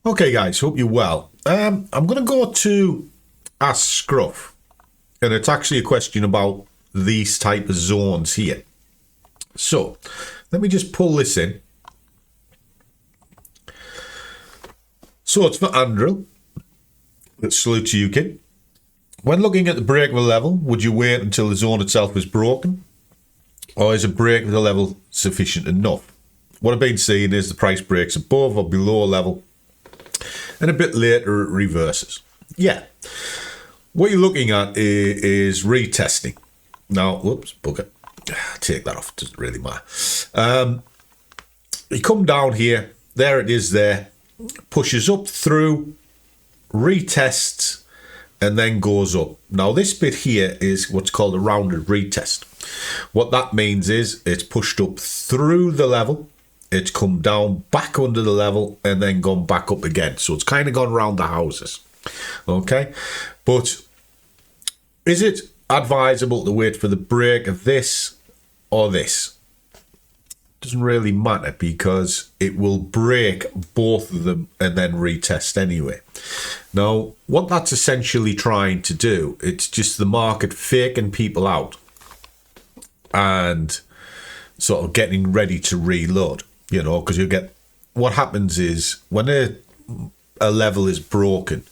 Okay, guys, hope you're well. I'm going to go to Ask Scruff, and it's actually a question about these type of zones here. So, let me just pull this in. So, it's for Andrew. Let's salute to you, kid. When looking at the break of a level, would you wait until the zone itself is broken? Or is a break of the level sufficient enough? What I've been seeing is the price breaks above or below a level, and a bit later it reverses. Yeah. What you're looking at is retesting. Now, whoops, bugger. Take that off, doesn't really matter. You come down here, there it is there, pushes up through, retests, and then goes up. Now, this bit here is what's called a rounded retest. What that means is it's pushed up through the level, it's come down back under the level, and then gone back up again. So it's kind of gone around the houses. Okay? But is it advisable to wait for the break of this or this? Doesn't really matter, because it will break both of them and then retest anyway. Now, what that's essentially trying to do, it's just the market faking people out and sort of getting ready to reload. You know, because you get, what happens is when a level is broken,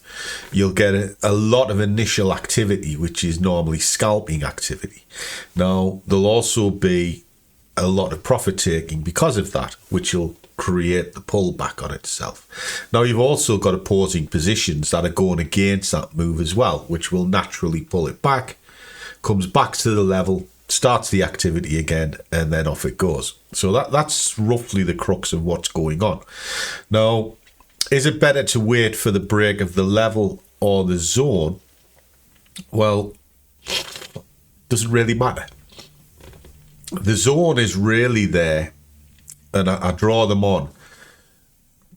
you'll get a lot of initial activity, which is normally scalping activity. Now, there'll also be a lot of profit taking because of that, which will create the pullback on itself. Now, you've also got opposing positions that are going against that move as well, which will naturally pull it back, comes back to the level, starts the activity again, and then off it goes. So that's roughly the crux of what's going on. Now, is it better to wait for the break of the level or the zone? Well, doesn't really matter. The zone is really there, and I draw them on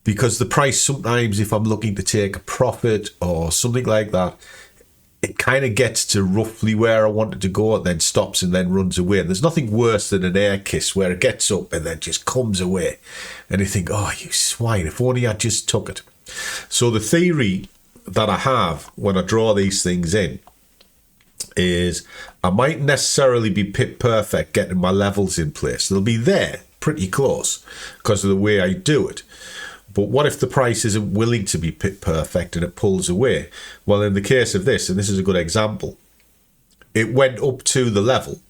because the price sometimes, if I'm looking to take a profit or something like that, it kind of gets to roughly where I want it to go, and then stops and then runs away. And there's nothing worse than an air kiss where it gets up and then just comes away. And you think, oh, you swine, if only I just took it. So the theory that I have when I draw these things in is I might necessarily be pit perfect getting my levels in place. They'll be there pretty close because of the way I do it. But what if the price isn't willing to be pit perfect and it pulls away? Well, in the case of this, and this is a good example, it went up to the level,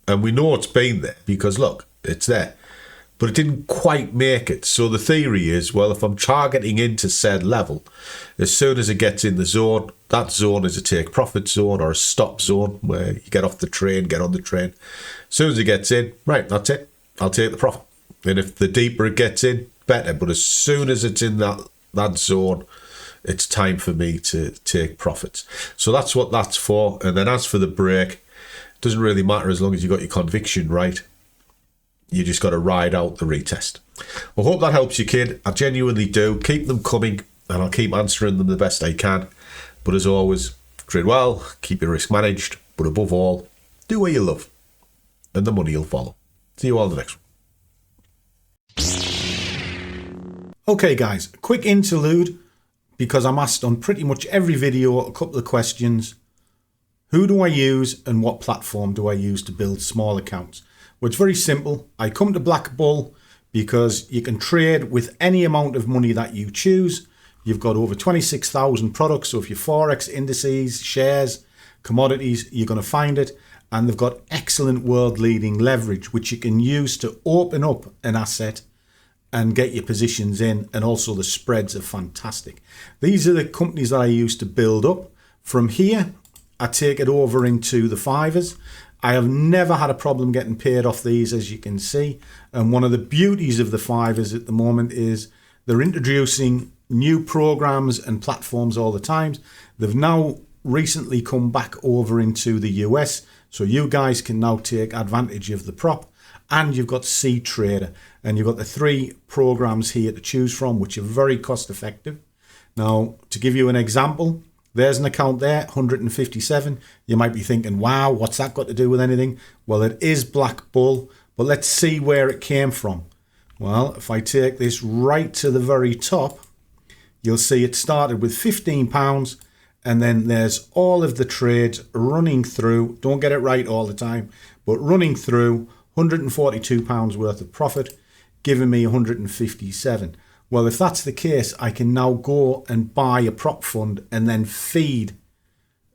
and we know it's been there because, look, it's there. But it didn't quite make it. So the theory is, well, if I'm targeting into said level, as soon as it gets in the zone, that zone is a take profit zone or a stop zone where you get off the train, get on the train. As soon as it gets in, right, that's it. I'll take the profit. And if the deeper it gets in, better. But as soon as it's in that zone, it's time for me to take profits. So that's what that's for. And then as for the break, it doesn't really matter as long as you got your conviction right. You just got to ride out the retest. Well, hope that helps you, kid. I genuinely do. Keep them coming, and I'll keep answering them the best I can. But as always, trade well, keep your risk managed, but above all, do what you love, and the money will follow. See you all in the next one. Okay, guys, a quick interlude, because I'm asked on pretty much every video a couple of questions. Who do I use and what platform do I use to build small accounts? Well, it's very simple. I come to BlackBull because you can trade with any amount of money that you choose. You've got over 26,000 products. So if you're Forex, indices, shares, commodities, you're going to find it. And they've got excellent world-leading leverage, which you can use to open up an asset and get your positions in, and also the spreads are fantastic. These are the companies that I use to build up. From here, I take it over into the fivers. I have never had a problem getting paid off these, as you can see. And one of the beauties of the fivers at the moment is they're introducing new programs and platforms all the time. They've now recently come back over into the US, so you guys can now take advantage of the prop. And you've got C Trader, and you've got the 3 programs here to choose from, which are very cost effective. Now, to give you an example, there's an account there, 157. You might be thinking, wow, what's that got to do with anything? Well, it is BlackBull, but let's see where it came from. Well, if I take this right to the very top, you'll see it started with £15, and then there's all of the trades running through. Don't get it right all the time, but running through £142 worth of profit, giving me 157. Well, if that's the case, I can now go and buy a prop fund and then feed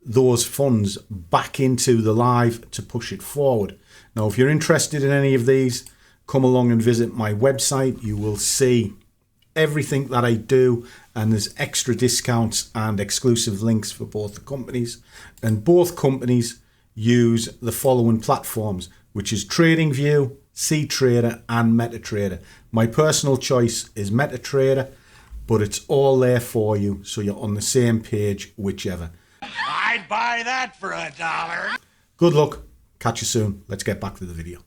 those funds back into the live to push it forward. Now, if you're interested in any of these, come along and visit my website. You will see everything that I do, and there's extra discounts and exclusive links for both the companies. And both companies use the following platforms, which is TradingView, CTrader, and MetaTrader. My personal choice is MetaTrader, but it's all there for you, so you're on the same page, whichever. I'd buy that for $1. Good luck. Catch you soon. Let's get back to the video.